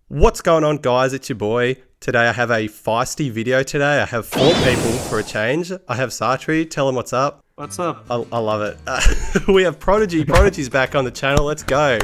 What's going on, guys? It's your boy. Today I have a feisty video today. I have 4 people for a change. I have Sartri. Tell him what's up. What's up? I love it. We have Prodigy. Prodigy's back on the channel. Let's go.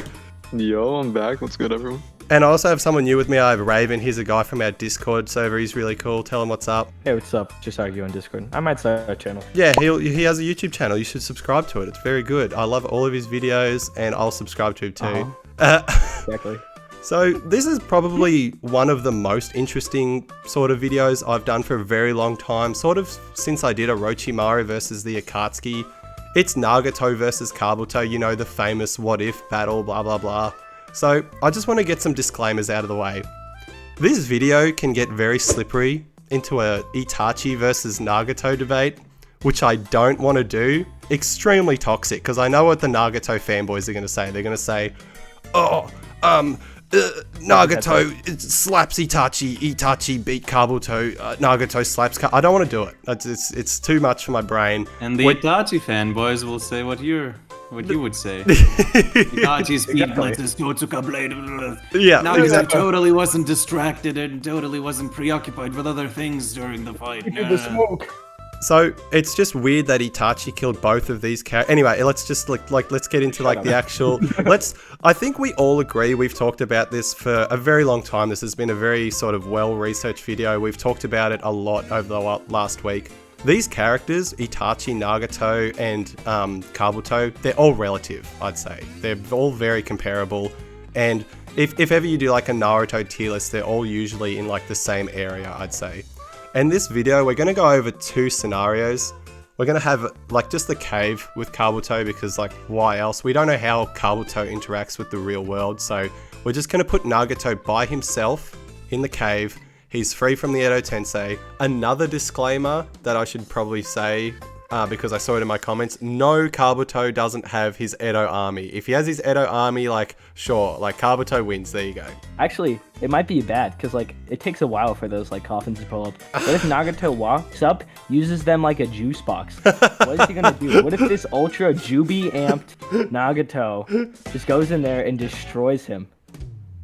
Yo, I'm back. What's good, everyone? And I also have someone new with me. I have Raven. He's a guy from our Discord server. He's really cool. Tell him what's up. Hey, what's up? Just argue on Discord. I might start a channel. Yeah, he has a YouTube channel. You should subscribe to it. It's very good. I love all of his videos, and I'll subscribe to him too. Exactly. So this is probably one of the most interesting sort of videos I've done for a very long time, sort of since I did Orochimaru versus the Akatsuki. It's Nagato versus Kabuto, you know, the famous what if battle, blah blah blah. So I just want to get some disclaimers out of the way. This video can get very slippery into a Itachi versus Nagato debate, which I don't want to do. Extremely toxic, because I know what the Nagato fanboys are going to say. They're going to say, Nagato slaps Itachi, Itachi beat Kabuto, Nagato slaps I don't want to do it. It's too much for my brain. And the Itachi fanboys will say what you would say. Itachi's speed blitzes, Totsuka blade. Yeah, Nagato exactly. totally wasn't distracted and totally wasn't preoccupied with other things during the fight. The smoke. So it's just weird that Itachi killed both of these characters. Anyway, let's just let's get into the actual. I think we all agree. We've talked about this for a very long time. This has been a very sort of well-researched video. We've talked about it a lot over the last week. These characters, Itachi, Nagato, and Kabuto, they're all relative, I'd say. They're all very comparable. And if ever you do like a Naruto tier list, they're all usually in like the same area, I'd say. In this video, we're going to go over 2 scenarios. We're going to have like just the cave with Kabuto, because like why else? We don't know how Kabuto interacts with the real world. So we're just going to put Nagato by himself in the cave. He's free from the Edo Tensei. Another disclaimer that I should probably say, because I saw it in my comments, no, Kabuto doesn't have his Edo army. If he has his Edo army, like, sure, like, Kabuto wins, there you go. Actually, it might be bad, because, like, it takes a while for those, like, coffins to pull up. What if Nagato walks up, uses them like a juice box? What is he gonna do? What if this ultra juby amped Nagato just goes in there and destroys him?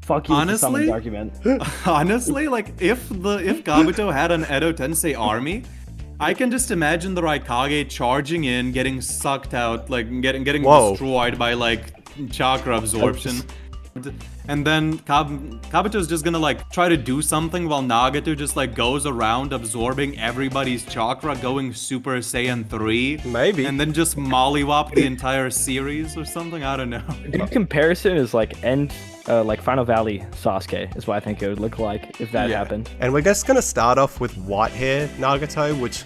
Fuck you, Honestly? Argument. Honestly, like if Kabuto had an Edo Tensei army, I can just imagine the Raikage charging in, getting sucked out, like getting destroyed by like chakra absorption. And then Kabuto's just gonna like try to do something while Nagato just like goes around absorbing everybody's chakra, going Super Saiyan 3. Maybe. And then just mollywop the entire series or something, I don't know. A good comparison is like like Final Valley Sasuke is what I think it would look like if that happened. And we're just going to start off with white hair Nagato, which,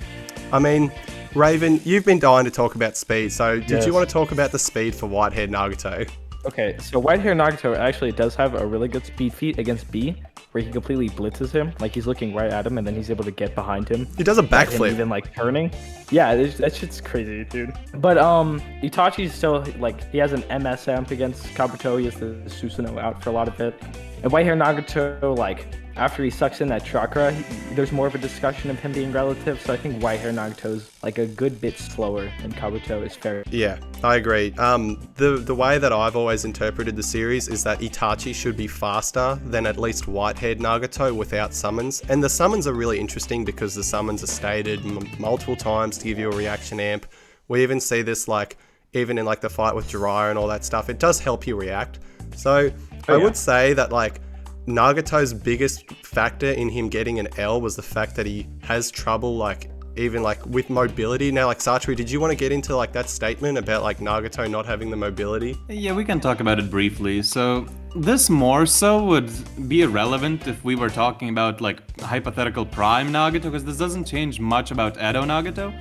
I mean, Raven, you've been dying to talk about speed, so did you want to talk about the speed for white hair Nagato? Okay, so white hair Nagato actually does have a really good speed feat against B, where he completely blitzes him, like he's looking right at him and then he's able to get behind him. He does a backflip. Even like turning. Yeah, that shit's crazy, dude. But Itachi's still like, he has an MS amp against Kabuto. He has the Susanoo out for a lot of it. And white hair Nagato, like after he sucks in that chakra, there's more of a discussion of him being relative. So I think white hair Nagato's like a good bit slower than Kabuto is fair. Yeah, I agree. The way that I've always interpreted the series is that Itachi should be faster than at least white-haired Nagato without summons. And the summons are really interesting because the summons are stated multiple times to give you a reaction amp. We even see this like even in like the fight with Jiraiya and all that stuff. It does help you react. So I would say that like Nagato's biggest factor in him getting an L was the fact that he has trouble like even like with mobility. Now like Sartri, did you want to get into like that statement about like Nagato not having the mobility? Yeah, we can talk about it briefly. So this more so would be irrelevant if we were talking about like hypothetical prime Nagato, because this doesn't change much about Edo Nagato.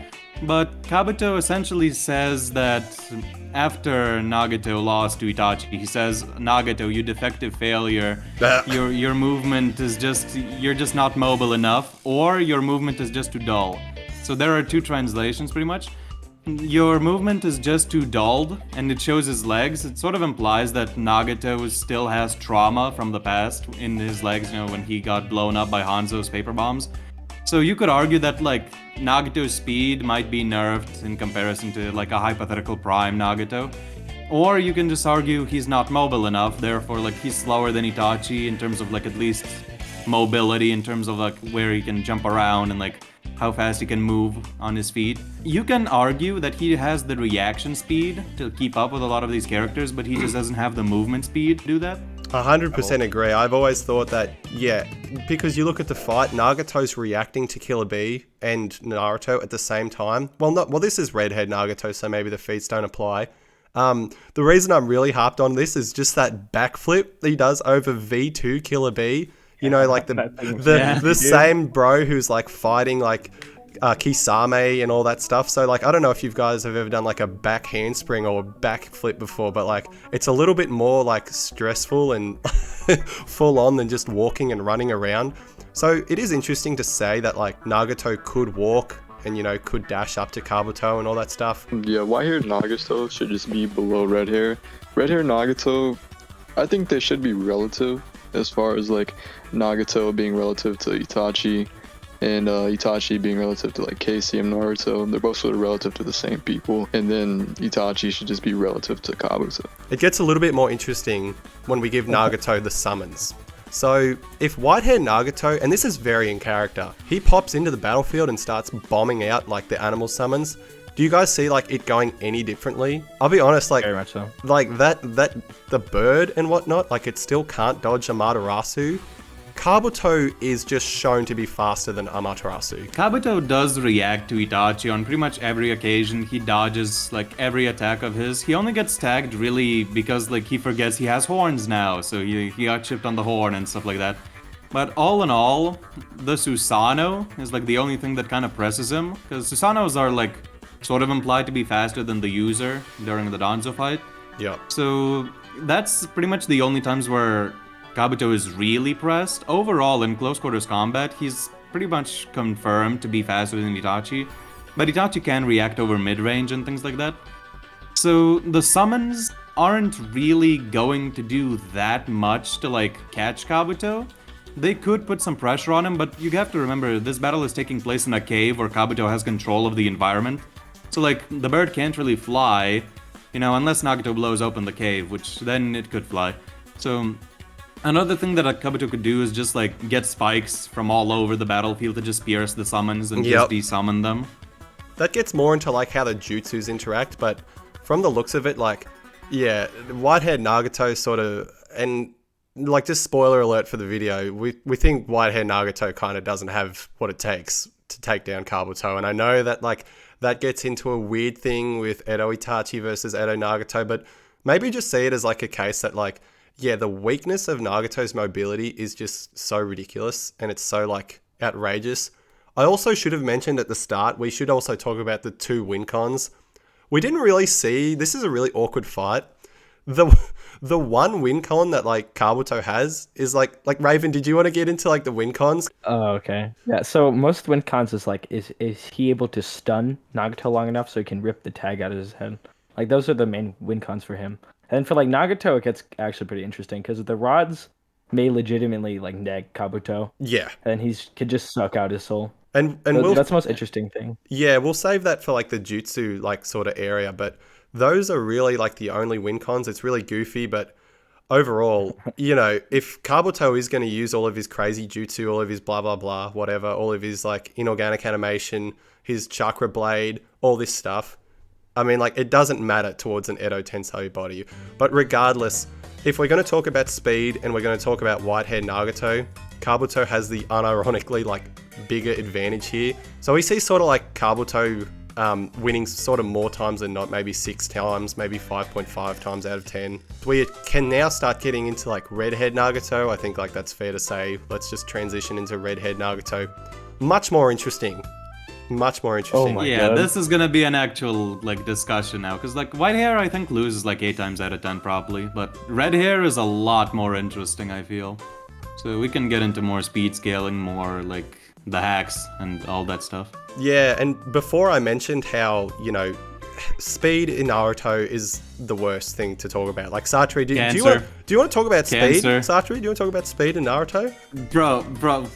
But Kabuto essentially says that after Nagato lost to Itachi, he says, Nagato, you defective failure, your movement is just, you're just not mobile enough, or your movement is just too dull. So there are 2 translations pretty much. Your movement is just too dulled, and it shows his legs. It sort of implies that Nagato still has trauma from the past in his legs, you know, when he got blown up by Hanzo's paper bombs. So you could argue that like Nagato's speed might be nerfed in comparison to like a hypothetical prime Nagato. Or you can just argue he's not mobile enough, therefore like he's slower than Itachi in terms of like at least mobility, in terms of like where he can jump around and like how fast he can move on his feet. You can argue that he has the reaction speed to keep up with a lot of these characters, but he just doesn't have the movement speed to do that. 100% agree. I've always thought that, yeah, because you look at the fight, Nagato's reacting to Killer Bee and Naruto at the same time. Well, this is redhead Nagato, so maybe the feats don't apply. The reason I'm really harped on this is just that backflip that he does over V2 Killer Bee. You know, like the same bro who's like fighting like Kisame and all that stuff. So like, I don't know if you guys have ever done like a back handspring or a back flip before, but like it's a little bit more like stressful and full on than just walking and running around. So it is interesting to say that like Nagato could walk and, you know, could dash up to Kabuto and all that stuff. Yeah, white-haired Nagato should just be below red hair. Red hair Nagato, I think they should be relative as far as like Nagato being relative to Itachi and Itachi being relative to like Casey and Naruto. They're both sort of relative to the same people, and then Itachi should just be relative to Kabuto. It gets a little bit more interesting when we give Nagato the summons. So if white-haired Nagato, and this is very in character, he pops into the battlefield and starts bombing out like the animal summons. Do you guys see like it going any differently? I'll be honest, like Very much so. like that the bird and whatnot, like it still can't dodge Amaterasu. Kabuto is just shown to be faster than Amaterasu. Kabuto does react to Itachi on pretty much every occasion. He dodges like every attack of his. He only gets tagged really because like he forgets he has horns now, so he got chipped on the horn and stuff like that. But all in all, the Susanoo is like the only thing that kind of presses him, because Susanoos are like sort of implied to be faster than the user during the Danzo fight. Yep. So that's pretty much the only times where Kabuto is really pressed. Overall, in close quarters combat, he's pretty much confirmed to be faster than Itachi, but Itachi can react over mid-range and things like that. So the summons aren't really going to do that much to like catch Kabuto. They could put some pressure on him, but you have to remember this battle is taking place in a cave where Kabuto has control of the environment. So like the bird can't really fly, you know, unless Nagato blows open the cave, which then it could fly. So another thing that a Kabuto could do is just like get spikes from all over the battlefield to just pierce the summons and just desummon them. That gets more into like how the jutsus interact, but from the looks of it, like, yeah, white-haired Nagato sort of, and like just spoiler alert for the video, we think white-haired Nagato kind of doesn't have what it takes to take down Kabuto, and I know that like that gets into a weird thing with Edo Itachi versus Edo Nagato, but maybe just see it as like a case that like, yeah, the weakness of Nagato's mobility is just so ridiculous and it's so like outrageous. I also should have mentioned at the start, we should also talk about the two win cons. We didn't really see, this is a really awkward fight. The one win con that like Kabuto has is like Raven, did you want to get into like the win cons? Oh, okay. Yeah, so most win cons is like, is he able to stun Nagato long enough so he can rip the tag out of his head? Like those are the main win cons for him. And for like Nagato, it gets actually pretty interesting because the rods may legitimately like neg Kabuto. Yeah. And he could just suck out his soul. And So that's the most interesting thing. Yeah, we'll save that for like the jutsu like sort of area, but those are really like the only win cons. It's really goofy, but overall, you know, if Kabuto is going to use all of his crazy jutsu, all of his blah, blah, blah, whatever, all of his like inorganic animation, his chakra blade, all this stuff, I mean, like, it doesn't matter towards an Edo Tensei body. But regardless, if we're going to talk about speed and we're going to talk about white-haired Nagato, Kabuto has the unironically, like, bigger advantage here. So we see sort of like Kabuto winning sort of more times than not, maybe 6 times, maybe 5.5 times out of 10. We can now start getting into like redhead Nagato. I think like that's fair to say. Let's just transition into redhead Nagato. Much more interesting. Much more interesting. Oh my Yeah, God. this is gonna be an actual like discussion now, because like white hair I think loses like 8 times out of 10 probably, but red hair is a lot more interesting, I feel. So we can get into more speed scaling, more like the hacks and all that stuff. Yeah, and before I mentioned how, you know, speed in Naruto is the worst thing to talk about. Like, Satri, do you want to talk about speed? Cancer. Satri, do you want to talk about speed in Naruto? Bro,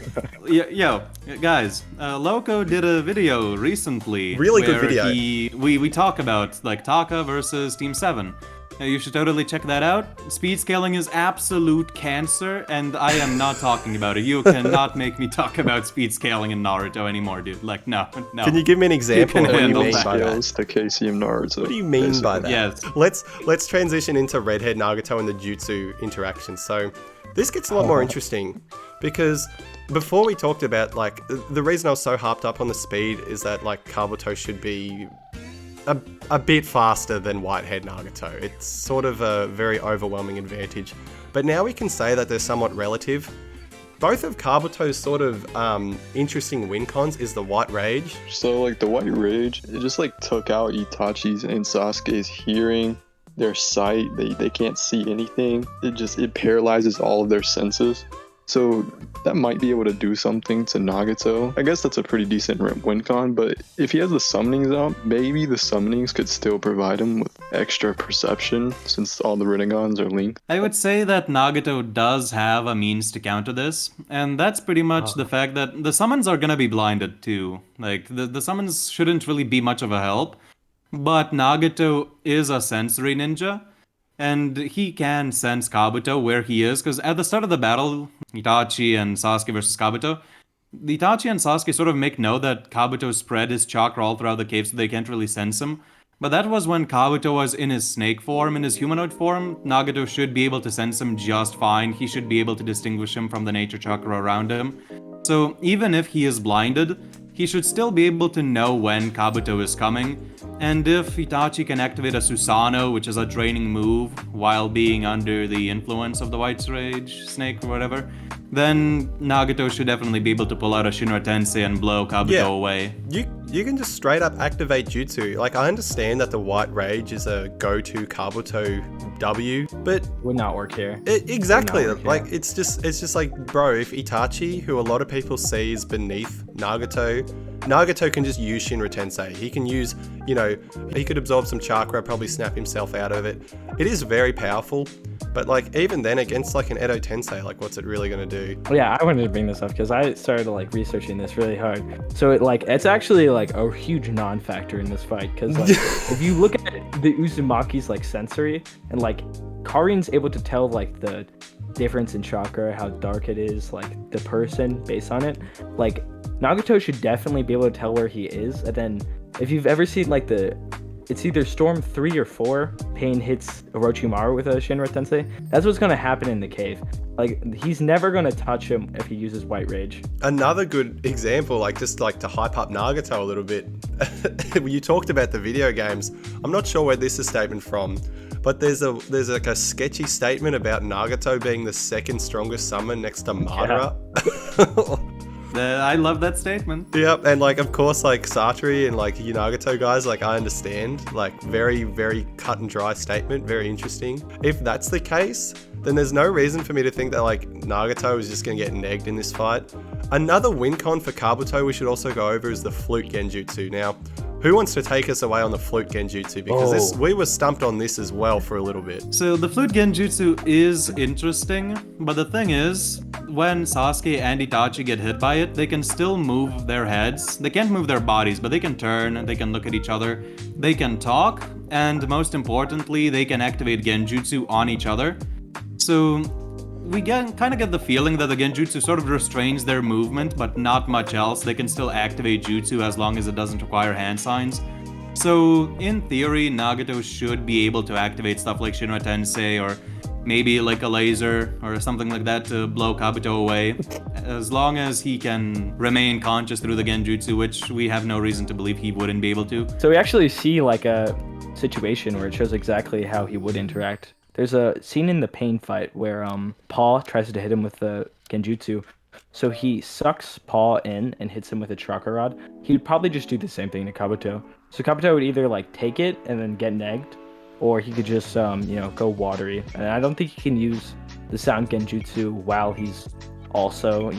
yo, guys, Loco did a video recently. Really good where video. We talk about like Taka versus Team 7. You should totally check that out. Speed scaling is absolute cancer, and I am not talking about it. You cannot make me talk about speed scaling in Naruto anymore, dude. Like, no. Can you give me an example can of what you handle mean that. by that? Scales to KCM Naruto. What do you mean by that? Yes. Let's transition into Redhead Nagato and the jutsu interaction. So this gets a lot more interesting because before we talked about like the reason I was so harped up on the speed is that like Kabuto should be a bit faster than Whitehead Nagato. It's sort of a very overwhelming advantage. But now we can say that they're somewhat relative. Both of Kabuto's sort of interesting win cons is the White Rage. So like the White Rage, it just like took out Itachi's and Sasuke's hearing, their sight. They can't see anything. It paralyzes all of their senses. So that might be able to do something to Nagato. I guess that's a pretty decent win con, but if he has the summonings out, maybe the summonings could still provide him with extra perception since all the Rinnegan's are linked. I would say that Nagato does have a means to counter this, and that's pretty much the fact that the summons are gonna be blinded too. Like, the summons shouldn't really be much of a help, but Nagato is a sensory ninja, and he can sense Kabuto where he is, because at the start of the battle, Itachi and Sasuke versus Kabuto, Itachi and Sasuke sort of make note that Kabuto spread his chakra all throughout the cave so they can't really sense him. But that was when Kabuto was in his snake form, in his humanoid form. Nagato should be able to sense him just fine. He should be able to distinguish him from the nature chakra around him. So even if he is blinded, he should still be able to know when Kabuto is coming. And if Itachi can activate a Susanoo, which is a draining move, while being under the influence of the White Rage snake or whatever, then Nagato should definitely be able to pull out a Shinra Tensei and blow Kabuto away. You can just straight up activate jutsu. Like, I understand that the White Rage is a go-to Kabuto W, but Would not work here. exactly. Would not work Like, here. it's just like, bro, if Itachi, who a lot of people see is beneath Nagato can just use Shinra Tensei. He can use, he could absorb some chakra, probably snap himself out of it. It is very powerful, but like even then against like an Edo Tensei, like what's it really gonna do? Well, yeah, I wanted to bring this up because I started like researching this really hard. So it's actually like a huge non-factor in this fight because like if you look at the Uzumaki's like sensory and like Karin's able to tell like the difference in chakra, how dark it is, like the person based on it. Like Nagato should definitely be able to tell where he is. And then if you've ever seen like it's either Storm 3 or 4, Pain hits Orochimaru with a Shinra Tensei. That's what's gonna happen in the cave. Like he's never gonna touch him if he uses White Rage. Another good example, like just like to hype up Nagato a little bit. You talked about the video games. I'm not sure where this is statement from, but there's like a sketchy statement about Nagato being the second strongest summon next to Madara. I love that statement. Yep, and like of course like Satori and like Nagato guys, like I understand, like very, very cut and dry statement, very interesting. If that's the case, then there's no reason for me to think that like Nagato is just gonna get negged in this fight. Another win con for Kabuto we should also go over is the flute genjutsu. Now, who wants to take us away on the flute genjutsu? Because we were stumped on this as well for a little bit. So the flute genjutsu is interesting, but the thing is, when Sasuke and Itachi get hit by it, they can still move their heads. They can't move their bodies, but they can turn, they can look at each other, they can talk, and most importantly, they can activate genjutsu on each other. So we kind of get the feeling that the genjutsu sort of restrains their movement, but not much else. They can still activate jutsu as long as it doesn't require hand signs. So in theory, Nagato should be able to activate stuff like Shinra Tensei or maybe like a laser or something like that to blow Kabuto away, as long as he can remain conscious through the genjutsu, which we have no reason to believe he wouldn't be able to. So we actually see like a situation where it shows exactly how he would interact. There's a scene in the Pain fight where Paul tries to hit him with the genjutsu. So he sucks Paul in and hits him with a chakra rod. He'd probably just do the same thing to Kabuto. So Kabuto would either like take it and then get negged, or he could just go watery. And I don't think he can use the sound genjutsu while he's also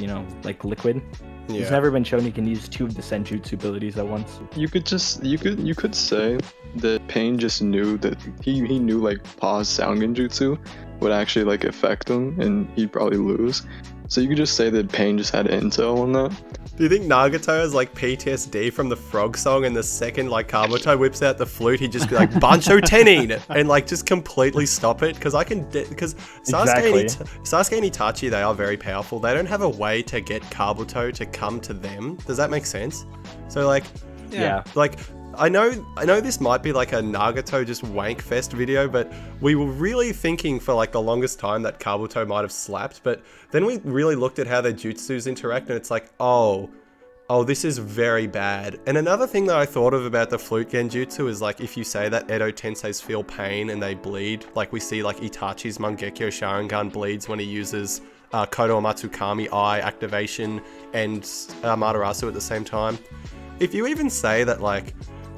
like liquid. Yeah. He's never been shown he can use 2 of the senjutsu abilities at once. You could say that Pain just knew that he knew like Pa's sound genjutsu would actually like affect him and he'd probably lose. So you could just say that Pain just had intel on that. Do you think Nagato has like PTSD from the frog song, and the second like Kabuto whips out the flute, he'd just be like Bancho Tenin and like just completely stop it? Because Sasuke and Itachi, they are very powerful. They don't have a way to get Kabuto to come to them. Does that make sense? So like, Yeah. like I know this might be like a Nagato just wank fest video, but we were really thinking for like the longest time that Kabuto might have slapped, but then we really looked at how their jutsus interact, and it's like, oh, this is very bad. And another thing that I thought of about the flute genjutsu is like, if you say that Edo Tenseis feel pain and they bleed, like we see like Itachi's Mangekyo Sharingan bleeds when he uses Kodo Matsukami Eye activation and Amaterasu at the same time. If you even say that like,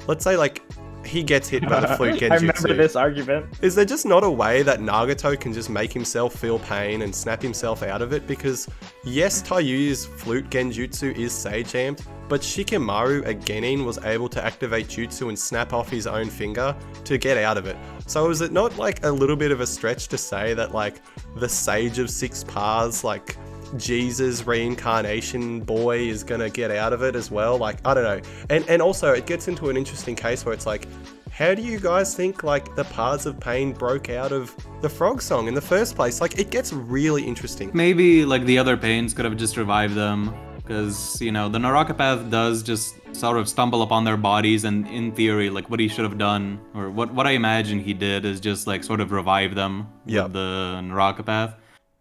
let's say like he gets hit by the flute genjutsu. I remember this argument. Is there just not a way that Nagato can just make himself feel pain and snap himself out of it? Because yes, Taiyu's flute genjutsu is sage amped, but Shikamaru, a genin, was able to activate jutsu and snap off his own finger to get out of it. So is it not like a little bit of a stretch to say that like the Sage of Six Paths, like Jesus reincarnation boy, is gonna get out of it as well? Like, I don't know. And also it gets into an interesting case where it's like, how do you guys think like the Paths of Pain broke out of the frog song in the first place? Like, it gets really interesting. Maybe like the other pains could have just revived them, because you know the Naraka path does just sort of stumble upon their bodies, and in theory, like what he should have done, or what I imagine he did, is just like sort of revive them with the Naraka path.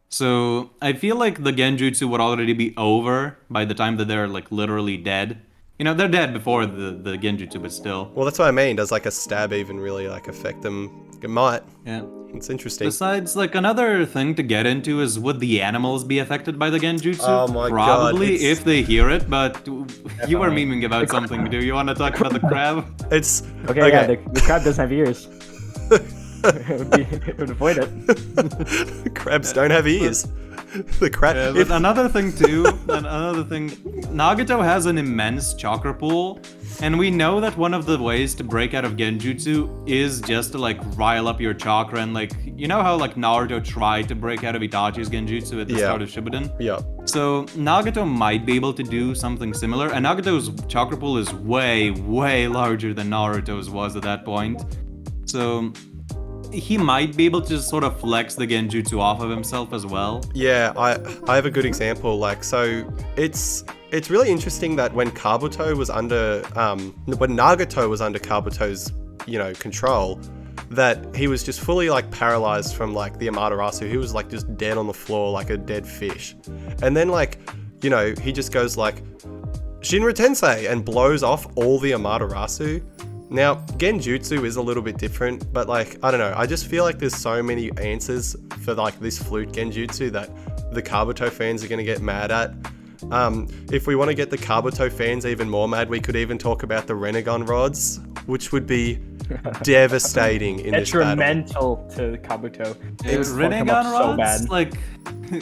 So I feel like the genjutsu would already be over by the time that they're like literally dead. You know, they're dead before the genjutsu, but still. Well, that's what I mean. Does like a stab even really like affect them? It might. Yeah. It's interesting. Besides, like another thing to get into is, would the animals be affected by the genjutsu? Oh my God, Probably, it's- if they hear it, but you were memeing about something. Do you want to talk about the crab? It's Okay, yeah, the crab doesn't have ears. it would avoid it. Crabs don't have ears. The crab. Yeah, but another thing too, Nagato has an immense chakra pool, and we know that one of the ways to break out of genjutsu is just to like rile up your chakra, and like, you know how like Naruto tried to break out of Itachi's genjutsu at the start of Shippuden? Yeah. So Nagato might be able to do something similar, and Nagato's chakra pool is way, way larger than Naruto's was at that point. So he might be able to just sort of flex the genjutsu off of himself as well. Yeah, I have a good example. Like, so it's really interesting that when Kabuto was under when Nagato was under Kabuto's, you know, control, that he was just fully like paralyzed from like the Amaterasu. He was like just dead on the floor like a dead fish. And then like, you know, he just goes like Shinra Tensei and blows off all the Amaterasu. Now, genjutsu is a little bit different, but like, I don't know, I just feel like there's so many answers for like this flute genjutsu that the Kabuto fans are going to get mad at. If we want to get the Kabuto fans even more mad, we could even talk about the Renegon rods, which would be devastating in this battle. Detrimental to Kabuto. It would fuck him Renegon up rods, so bad. like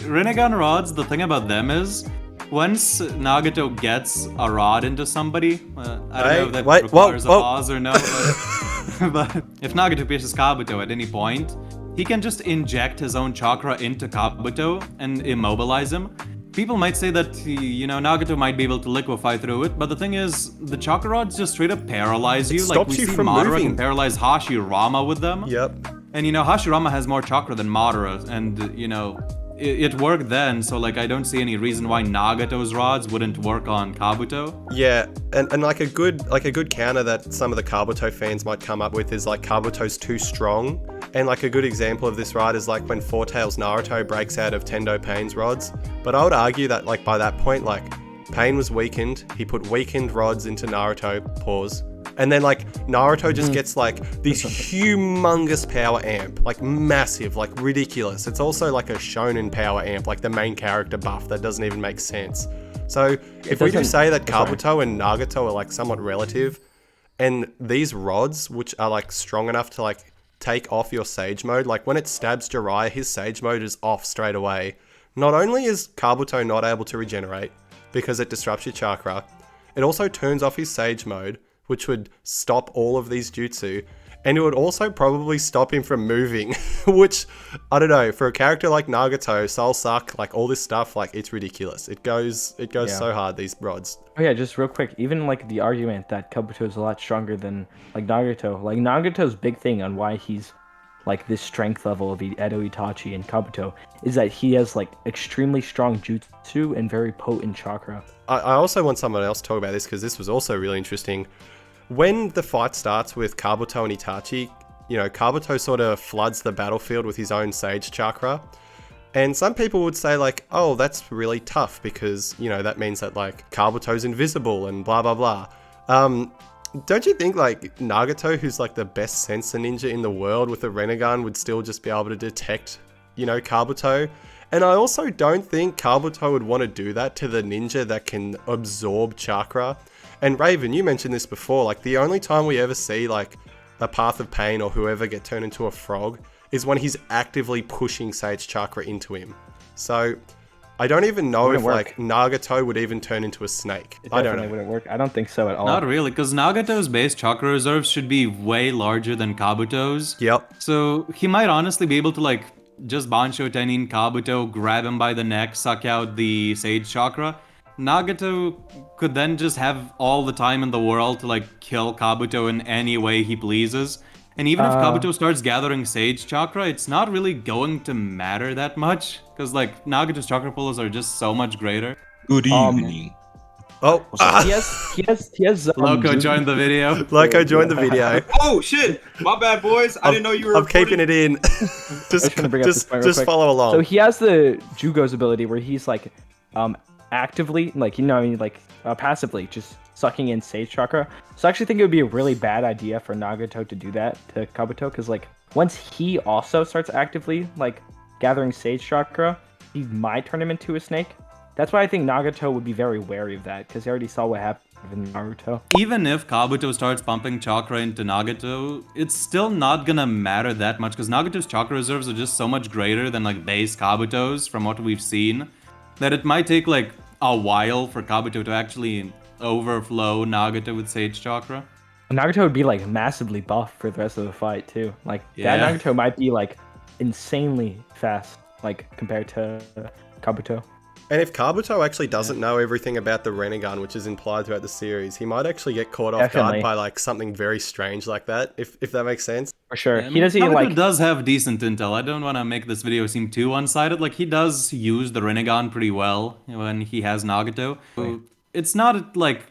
Renegon rods, the thing about them is, once Nagato gets a rod into somebody, I don't know if that requires a pause or no, but if Nagato pierces Kabuto at any point, he can just inject his own chakra into Kabuto and immobilize him. People might say that, you know, Nagato might be able to liquefy through it, but the thing is, the chakra rods just straight up paralyze you. Like, we see Madara can paralyze Hashirama with them. Yep. And, you know, Hashirama has more chakra than Madara, and, you know, it worked then, so like I don't see any reason why Nagato's rods wouldn't work on Kabuto. Yeah, and like a good counter that some of the Kabuto fans might come up with is like Kabuto's too strong. And like a good example of this rod is like when Four Tails Naruto breaks out of Tendo Pain's rods. But I would argue that like by that point, like Pain was weakened, he put weakened rods into Naruto, pause. And then like Naruto just gets like this humongous power amp, like massive, like ridiculous. It's also like a shonen power amp, like the main character buff that doesn't even make sense. So if we do say that Kabuto and Nagato are like somewhat relative, and these rods, which are like strong enough to like take off your Sage mode, like when it stabs Jiraiya, his Sage mode is off straight away. Not only is Kabuto not able to regenerate because it disrupts your chakra, it also turns off his Sage mode, which would stop all of these jutsu. and it would also probably stop him from moving, which, I don't know, for a character like Nagato, Soul Suck, like all this stuff, like it's ridiculous. It goes so hard, these rods. Oh yeah, just real quick, even like the argument that Kabuto is a lot stronger than like Nagato's big thing on why he's like this strength level of Edo Itachi and Kabuto is that he has like extremely strong jutsu and very potent chakra. I also want someone else to talk about this because this was also really interesting. When the fight starts with Kabuto and Itachi, you know, Kabuto sort of floods the battlefield with his own Sage Chakra. And some people would say like, oh, that's really tough because, you know, that means that like Kabuto's invisible and blah, blah, blah. Don't you think like Nagato, who's like the best sensor ninja in the world with a Renegon, would still just be able to detect, you know, Kabuto? And I also don't think Kabuto would want to do that to the ninja that can absorb chakra. And Raven, you mentioned this before, like the only time we ever see like a Path of Pain or whoever get turned into a frog is when he's actively pushing Sage Chakra into him. So I don't even know if like Nagato would even turn into a snake. It definitely wouldn't work. I don't think so at all. Not really, because Nagato's base chakra reserves should be way larger than Kabuto's. Yep. So he might honestly be able to like just Bansho Tenin Kabuto, grab him by the neck, suck out the Sage Chakra. Nagato could then just have all the time in the world to like kill Kabuto in any way he pleases. And even if Kabuto starts gathering Sage Chakra, it's not really going to matter that much. Because like Nagato's chakra pools are just so much greater. Good evening. Oh, he has Loco joined the video. Loco joined the video. Oh shit! My bad, boys. I didn't know you were. I'm keeping it in. just follow along. So he has the Jugo's ability where he's like actively, like, you know, like passively just sucking in Sage Chakra. So I actually think it would be a really bad idea for Nagato to do that to Kabuto, because like once he also starts actively like gathering Sage Chakra, he might turn him into a snake. That's why I think Nagato would be very wary of that, because he already saw what happened with Naruto. Even if Kabuto starts pumping chakra into Nagato, it's still not gonna matter that much, because Nagato's chakra reserves are just so much greater than like base Kabuto's from what we've seen, that it might take like a while for Kabuto to actually overflow Nagato with Sage Chakra. Nagato would be like massively buff for the rest of the fight too. Like Yeah. that Nagato might be like insanely fast, like compared to Kabuto. And if Kabuto actually doesn't know everything about the Renegon, which is implied throughout the series, he might actually get caught off guard by like something very strange like that, if that makes sense. For sure. Yeah, He doesn't even Nagato like does have decent intel. I don't want to make this video seem too one-sided. Like, he does use the Renegon pretty well when he has Nagato. It's not like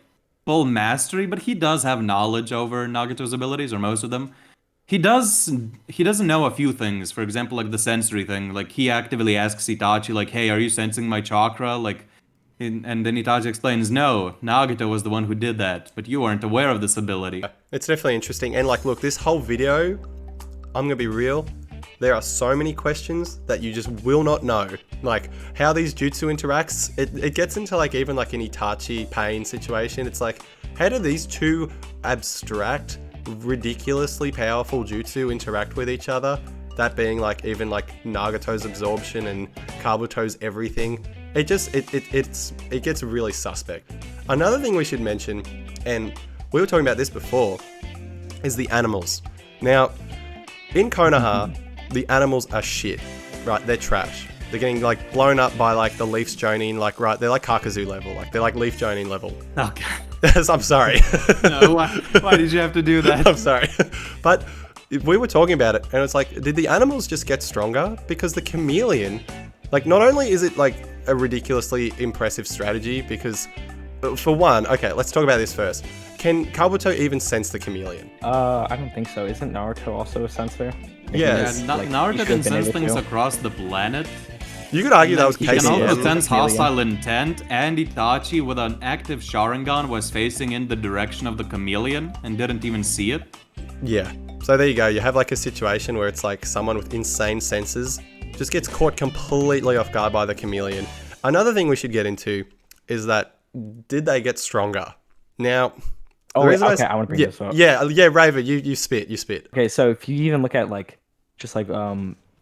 full mastery, but he does have knowledge over Nagato's abilities, or most of them. He doesn't know a few things. For example, like the sensory thing. Like, he actively asks Itachi, like, hey, are you sensing my chakra? Like, and then Itachi explains, no, Nagato was the one who did that, but you weren't aware of this ability. It's definitely interesting. And like, look, this whole video, I'm gonna be real, there are so many questions that you just will not know. Like, how these jutsu interacts, it gets into like even like an Itachi pain situation. It's like, how do these two abstract, ridiculously powerful jutsu interact with each other? That being like even like Nagato's absorption and Kabuto's everything. It gets really suspect. Another thing we should mention, and we were talking about this before, is the animals. Now, in Konoha, the animals are shit, right? They're trash. They're getting like blown up by like the Leafs Jonin, like, right? They're like Kakazu level, like they're like Leaf Jonin level. Okay. I'm sorry. No, why did you have to do that? I'm sorry. But we were talking about it, and it's like, did the animals just get stronger? Because the chameleon, like, not only is it like a ridiculously impressive strategy, because for one, okay, let's talk about this first. Can Kabuto even sense the chameleon? I don't think so. Isn't Naruto also a sensor? Yeah, like, Naruto he should can have been sense able things to. across the planet. you could argue that was He can also KCM. sense hostile intent, and Itachi with an active Sharingan was facing in the direction of the chameleon and didn't even see it. Yeah. So there you go. You have like a situation where it's like someone with insane senses just gets caught completely off guard by the chameleon. Another thing we should get into is that, did they get stronger? Now, Oh, the wait, reason okay, I want to bring this up. Yeah, Raven, you spit. Okay, so if you even look at like just like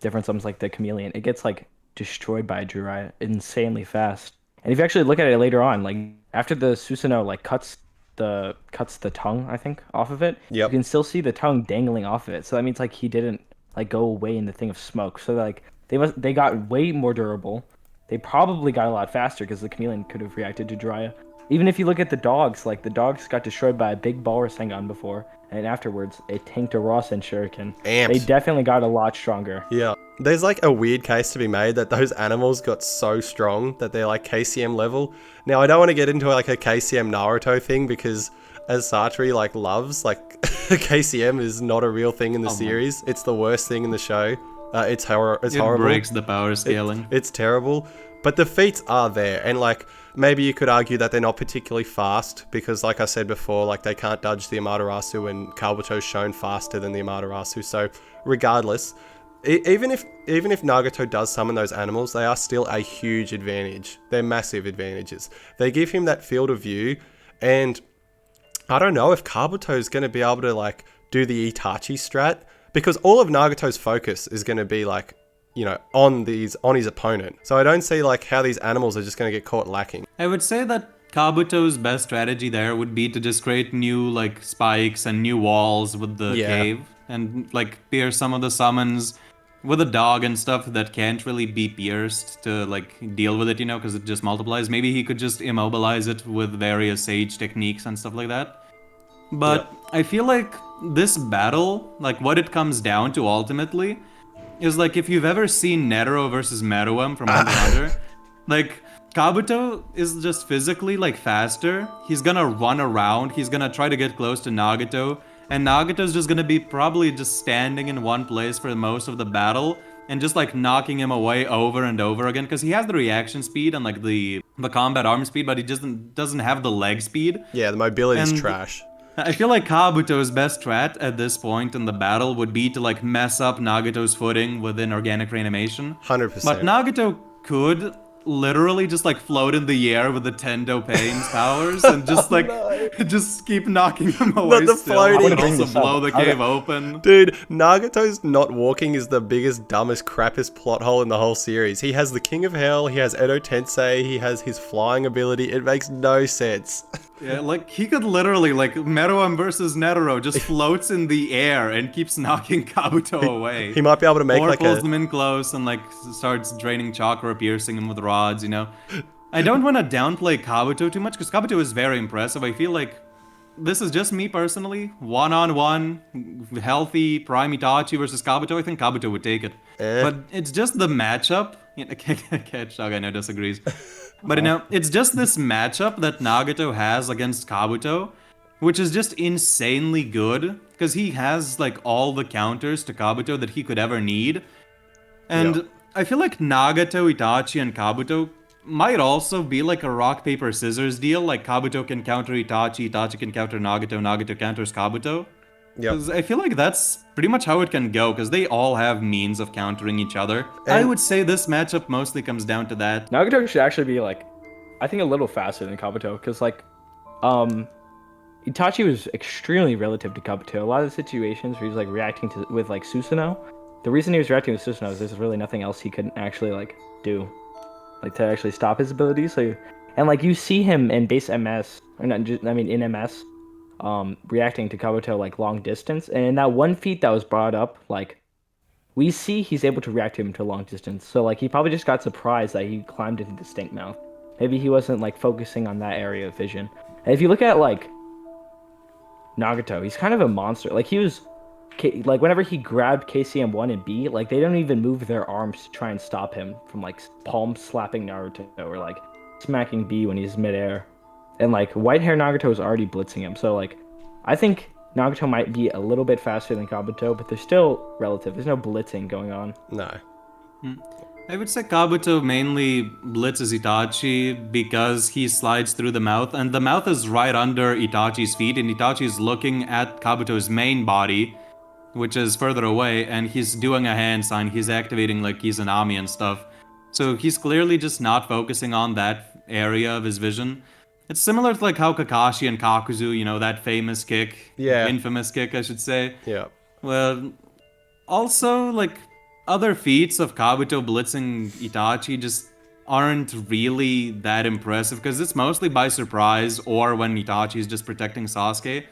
different summons like the chameleon, it gets like destroyed by Jiraiya insanely fast. And if you actually look at it later on, like after the Susanoo like cuts cuts the tongue, I think, off of it. Yep. You can still see the tongue dangling off of it. So that means like he didn't like go away in the thing of smoke. So like they got way more durable. They probably got a lot faster because the chameleon could have reacted to Jiraiya. Even if you look at the dogs, like the dogs got destroyed by a big ball Rasengan before, and afterwards it tanked a Rasen Shuriken. Amped. They definitely got a lot stronger. Yeah. There's like a weird case to be made that those animals got so strong that they're like KCM level. Now I don't want to get into like a KCM Naruto thing because as Sartori like loves, like KCM is not a real thing in the series. It's the worst thing in the show. It's horrible. It breaks the power scaling. It's terrible. But the feats are there, and like maybe you could argue that they're not particularly fast because, like I said before, like they can't dodge the Amaterasu, and Kabuto's shown faster than the Amaterasu. So regardless, even if Nagato does summon those animals, they are still a huge advantage. They're massive advantages. They give him that field of view, and I don't know if Kabuto's going to be able to like do the Itachi strat because all of Nagato's focus is going to be like, you know, on his opponent. So I don't see like how these animals are just going to get caught lacking. I would say that Kabuto's best strategy there would be to just create new like spikes and new walls with the cave and like pierce some of the summons with a dog and stuff that can't really be pierced to like deal with it, you know, because it just multiplies. Maybe he could just immobilize it with various sage techniques and stuff like that. But I feel like this battle, like what it comes down to ultimately, is like if you've ever seen Netero versus Meruem from Hunter x Hunter, like Kabuto is just physically like faster. He's gonna run around, he's gonna try to get close to Nagato, and Nagato's just gonna be probably just standing in one place for most of the battle and just like knocking him away over and over again because he has the reaction speed and like the combat arm speed, but he just doesn't have the leg speed. Yeah, the mobility is trash. I feel like Kabuto's best strat at this point in the battle would be to like mess up Nagato's footing within organic reanimation. 100%. But Nagato could literally just like float in the air with the Tendo Pain's powers and just like just keep knocking them away Not the still. floating. And also blow the cave open. Dude, Nagato's not walking is the biggest, dumbest, crappiest plot hole in the whole series. He has the King of Hell, he has Edo Tensei, he has his flying ability. It makes no sense. Yeah, like he could literally, like Meruem versus Netero, just floats in the air and keeps knocking Kabuto away. He might be able to make or like pulls them in close and like starts draining chakra, piercing them with rods, you know. I don't want to downplay Kabuto too much because Kabuto is very impressive. I feel like this is just me personally. One-on-one, healthy Prime Itachi versus Kabuto. I think Kabuto would take it. But it's just the matchup. Ketchug, I know, disagrees. But you know, it's just this matchup that Nagato has against Kabuto, which is just insanely good because he has like all the counters to Kabuto that he could ever need. And I feel like Nagato, Itachi, and Kabuto might also be like a rock, paper, scissors deal. Like Kabuto can counter Itachi, Itachi can counter Nagato, Nagato counters Kabuto. Because I feel like that's pretty much how it can go, because they all have means of countering each other. I would say this matchup mostly comes down to that. Nagato should actually be like, I think a little faster than Kabuto, because like, Itachi was extremely relative to Kabuto. A lot of the situations where he was like reacting to with like Susanoo, the reason he was reacting with Susanoo is there's really nothing else he could actually like do, like to actually stop his abilities. So, and like you see him in base MS, or not just, I mean in MS. Reacting to Kabuto like long distance, and in that one feat that was brought up, like we see he's able to react to him to long distance. So like he probably just got surprised that he climbed into the stink mouth. Maybe he wasn't like focusing on that area of vision. And if you look at like Nagato, he's kind of a monster. Like he was like whenever he grabbed KCM 1 and B, like they don't even move their arms to try and stop him from like palm slapping Naruto or like smacking B when he's midair. And like white hair Nagato is already blitzing him, so like I think Nagato might be a little bit faster than Kabuto, but they're still relative. There's no blitzing going on. No. I would say Kabuto mainly blitzes Itachi because he slides through the mouth, and the mouth is right under Itachi's feet, and Itachi is looking at Kabuto's main body, which is further away, and he's doing a hand sign. He's activating like Izanami and stuff. So he's clearly just not focusing on that area of his vision. It's similar to like how Kakashi and Kakuzu, you know, that famous kick, infamous kick, I should say. Yeah. Well, also like other feats of Kabuto blitzing Itachi just aren't really that impressive because it's mostly by surprise or when Itachi is just protecting Sasuke.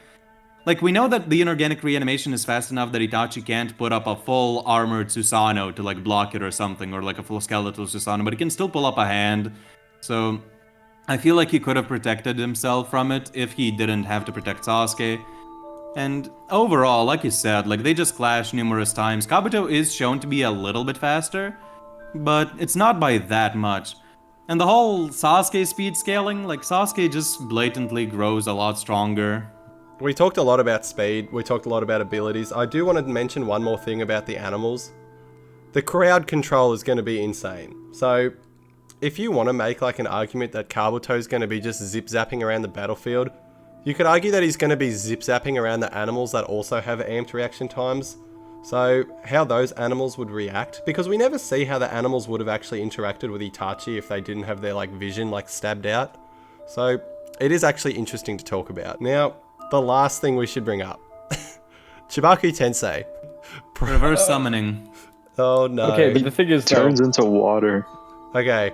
Like, we know that the inorganic reanimation is fast enough that Itachi can't put up a full armored Susanoo to, like, block it or something, or, like, a full skeletal Susanoo, but he can still pull up a hand. So, I feel like he could have protected himself from it if he didn't have to protect Sasuke. And overall, like you said, like, they just clash numerous times. Kabuto is shown to be a little bit faster, but it's not by that much. And the whole Sasuke speed scaling, like, Sasuke just blatantly grows a lot stronger. We talked a lot about speed, we talked a lot about abilities. I do want to mention one more thing about the animals. The crowd control is going to be insane. So, if you want to make like an argument that Kabuto is going to be just zip-zapping around the battlefield, you could argue that he's going to be zip-zapping around the animals that also have amped reaction times. So, how those animals would react, because we never see how the animals would have actually interacted with Itachi if they didn't have their like vision like stabbed out. So, it is actually interesting to talk about. Now, the last thing we should bring up. Chibaku Tensei. Reverse summoning. Oh no. Okay, but the thing is, Turns into water. Okay.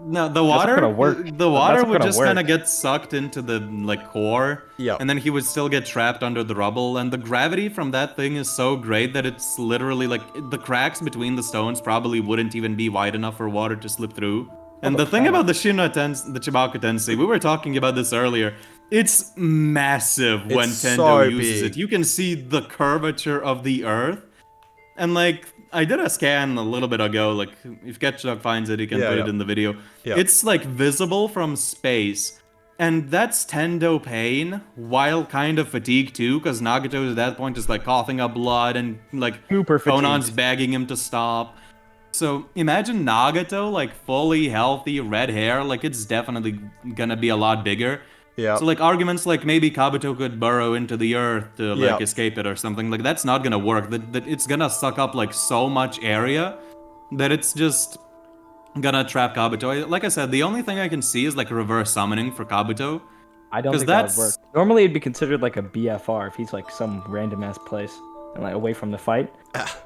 No, the water. gonna work. The water That's would gonna just work. kind of get sucked into the like core, Yep. and then he would still get trapped under the rubble. And the gravity from that thing is so great that it's literally like the cracks between the stones probably wouldn't even be wide enough for water to slip through. And the thing about the Chibaku Tensei, we were talking about this earlier. It's massive when It's Tendo so uses big. it. You can see the curvature of the earth. And like, I did a scan a little bit ago, like, if Ketchup finds it, he can put it in the video. Yeah. It's like visible from space. And that's Tendo pain, while kind of fatigued too, because Nagato at that point is like coughing up blood and like Super Conan's fatigued. begging him to stop. So imagine Nagato, like fully healthy, red hair, like it's definitely gonna be a lot bigger. Yeah. So like arguments like maybe Kabuto could burrow into the earth to like Yeah. escape it or something, like that's not gonna work. That it's gonna suck up like so much area that it's just gonna trap Kabuto. Like I said, the only thing I can see is like reverse summoning for Kabuto. I don't 'Cause think that would that's- work. Normally, it'd be considered like a BFR if he's like some random ass place and like away from the fight.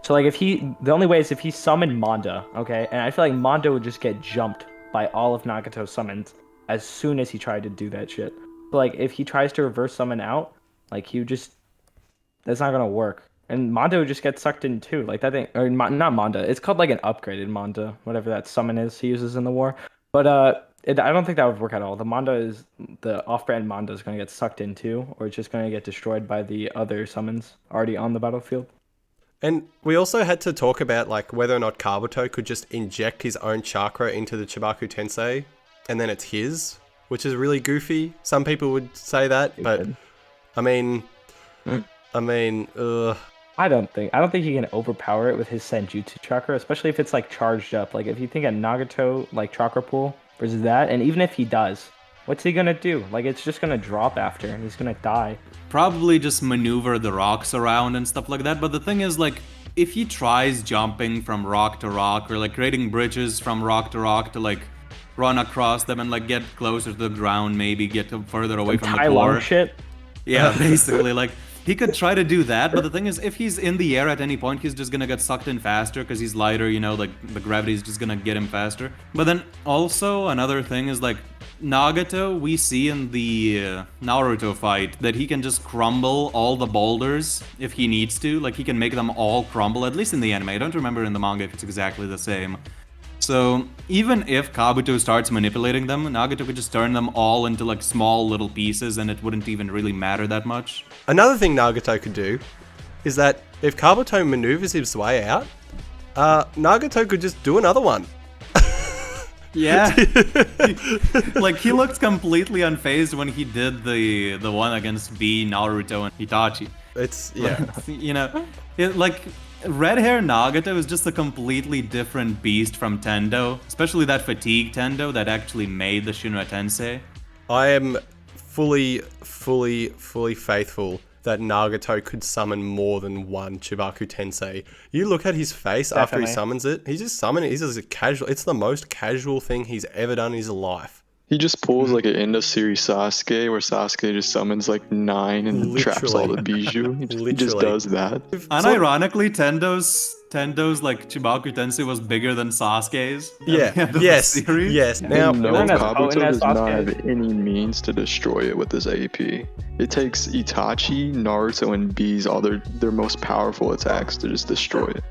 So like the only way is if he summoned Manda, okay? And I feel like Manda would just get jumped by all of Nagato's summons as soon as he tried to do that shit. But like if he tries to reverse summon out, like he would just, that's not gonna work. And Manda would just get sucked in too. Like that thing, or not Manda. It's called like an upgraded Manda, whatever that summon is he uses in the war. But I don't think that would work at all. The off-brand Manda is gonna get sucked in too, or it's just gonna get destroyed by the other summons already on the battlefield. And we also had to talk about like whether or not Kabuto could just inject his own chakra into the Chibaku Tensei, and then it's his, which is really goofy. Some people would say that, but I mean, I don't think he can overpower it with his Senjutsu chakra, especially if it's like charged up. Like if you think a Nagato like chakra pool versus that, and even if he does, what's he gonna do? Like it's just gonna drop after, and he's gonna die. Probably just maneuver the rocks around and stuff like that. But the thing is, like, if he tries jumping from rock to rock or like creating bridges from rock to like run across them and like get closer to the ground, maybe get further away from the Tai Lung core. shit. Yeah, basically, like, he could try to do that, but the thing is, if he's in the air at any point, he's just gonna get sucked in faster because he's lighter, you know, like, the gravity is just gonna get him faster. But then, also, another thing is, like, Nagato, we see in the Naruto fight that he can just crumble all the boulders if he needs to. Like, he can make them all crumble, at least in the anime. I don't remember in the manga if it's exactly the same. So, even if Kabuto starts manipulating them, Nagato could just turn them all into like small little pieces and it wouldn't even really matter that much. another thing Nagato could do is that if Kabuto maneuvers his way out, Nagato could just do another one. Yeah. Like, he looked completely unfazed when he did the one against B, Naruto, and Itachi. It's, yeah. You know, like, red hair Nagato is just a completely different beast from Tendo, especially that fatigue Tendo that actually made the Shinra Tensei. I am fully faithful that Nagato could summon more than one Chibaku Tensei. You look at his face after he Definitely. summons it, he just summoned it. He's just a casual. It's the most casual thing he's ever done in his life. He just pulls like an end of series Sasuke, where Sasuke just summons like 9 and traps all the bijou. He just Literally. does that. Unironically, Tendo's like Chibaku Tensei was bigger than Sasuke's. At Yeah. the end of Yes. the series. Yes. Now, And no, They're not as Kabuto potent as does not Sasuke. have any means to destroy it with his AP. It takes Itachi, Naruto, and Bees all their most powerful attacks to just destroy it.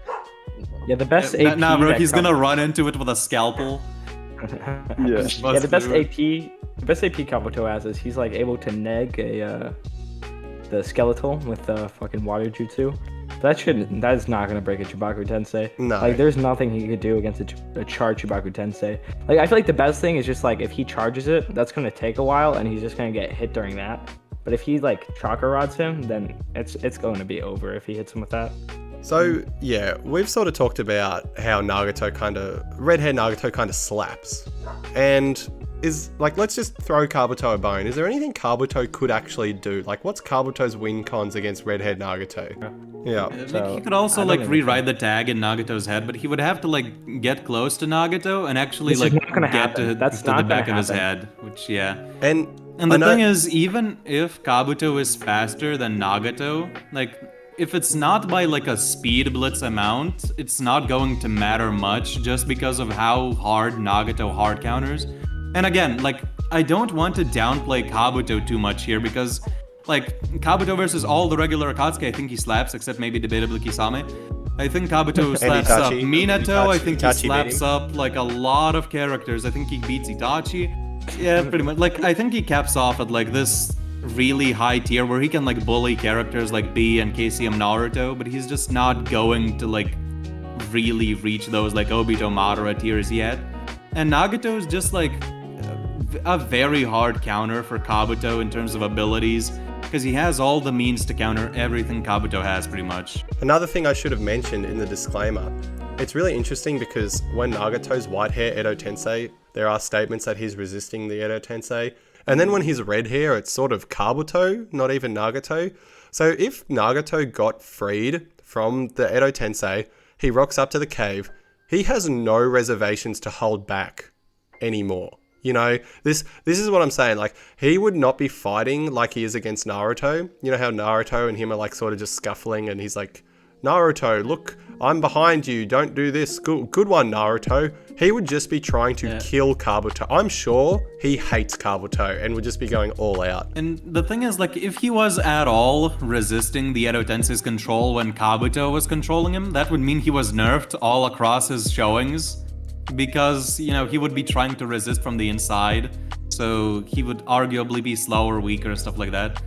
Yeah, the best AP. Nah, bro, that he's gonna comes- run into it with a scalpel. Yeah. Yeah, the best AP Kabuto has is he's like able to neg the skeletal with the fucking water jutsu. That is not gonna break a Chibaku Tensei. No. Like there's nothing he could do against a charged Chibaku Tensei. Like I feel like the best thing is just like if he charges it, that's gonna take a while and he's just gonna get hit during that. But if he like chakra rods him, then it's going to be over if he hits him with that. so yeah, we've sort of talked about how red hair Nagato kind of slaps. And is like, let's just throw Kabuto a bone. Is there anything Kabuto could actually do? Like, what's Kabuto's win cons against red hair Nagato? Yeah. He could also I don't like even rewrite the tag in Nagato's head, but he would have to like get close to Nagato and actually This is like not gonna get happen. That's to the not back gonna of his happen. head, which yeah. And And I the know- thing is, even if Kabuto is faster than Nagato, like, if it's not by like a speed blitz amount, it's not going to matter much just because of how hard Nagato hard counters. And again, like, I don't want to downplay Kabuto too much here because, like, Kabuto versus all the regular Akatsuki, I think he slaps, except maybe debatably Kisame. I think Kabuto slaps up Itachi. Minato, I think Itachi he beat slaps him. up like a lot of characters. I think he beats Itachi. Yeah, pretty much. Like, I think he caps off at like this really high tier where he can like bully characters like B and KCM Naruto, but he's just not going to like really reach those like Obito Madara tiers yet. And Nagato is just like a very hard counter for Kabuto in terms of abilities because he has all the means to counter everything Kabuto has pretty much. Another thing I should have mentioned in the disclaimer, it's really interesting because when Nagato's white hair Edo Tensei, there are statements that he's resisting the Edo Tensei. And then when he's red hair, it's sort of Kabuto, not even Nagato. So if Nagato got freed from the Edo Tensei, he rocks up to the cave, he has no reservations to hold back anymore. You know, this is what I'm saying. Like, he would not be fighting like he is against Naruto. You know how Naruto and him are like sort of just scuffling and he's like, Naruto, look, I'm behind you. Don't do this. Good one, Naruto. He would just be trying to kill Kabuto. I'm sure he hates Kabuto and would just be going all out. And the thing is, like, if he was at all resisting the Edo Tensei's control when Kabuto was controlling him, that would mean he was nerfed all across his showings. Because, you know, he would be trying to resist from the inside. So he would arguably be slower, weaker, stuff like that.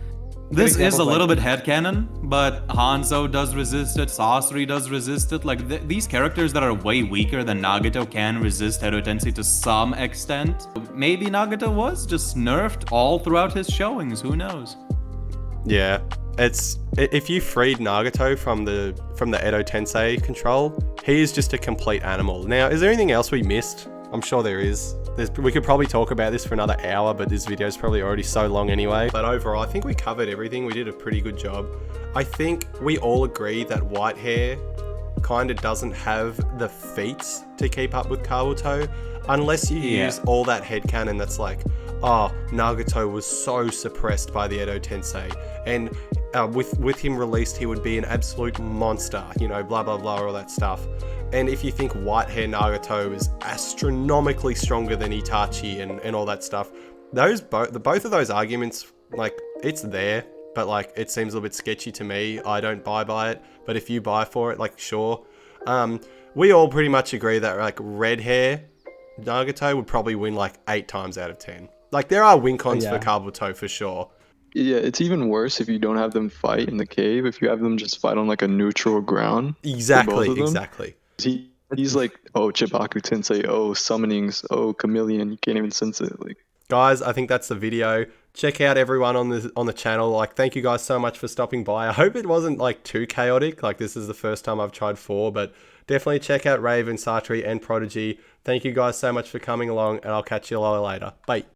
This is a little bit headcanon, but Hanzo does resist it, Sasori does resist it. Like, these characters that are way weaker than Nagato can resist Edo Tensei to some extent. Maybe Nagato was just nerfed all throughout his showings, who knows? Yeah, it's if you freed Nagato from the Edo Tensei control, he is just a complete animal. Now, is there anything else we missed? I'm sure there is. We could probably talk about this for another hour, but this video is probably already so long anyway. But overall, I think we covered everything. We did a pretty good job. I think we all agree that white hair kind of doesn't have the feats to keep up with Kabuto, unless you use all that headcanon that's like, oh, Nagato was so suppressed by the Edo Tensei, and with him released, he would be an absolute monster, you know, blah, blah, blah, all that stuff. And if you think white hair Nagato is astronomically stronger than Itachi and all that stuff, both of those arguments, like, it's there, but like, it seems a little bit sketchy to me. I don't buy by it, but if you buy for it, like, sure. We all pretty much agree that like red hair Nagato would probably win like 8 times out of 10. Like, there are win cons for Kabuto for sure. Yeah, it's even worse if you don't have them fight in the cave. If you have them just fight on like a neutral ground. Exactly. He's like, oh, Chibaku Tensei, oh, summonings, oh, chameleon. You can't even sense it. Like, guys, I think that's the video. Check out everyone on the channel. Like, thank you guys so much for stopping by. I hope it wasn't like too chaotic. Like, this is the first time I've tried 4, but definitely check out Raven, Sartri, and Prodigy. Thank you guys so much for coming along, and I'll catch you all later. Bye.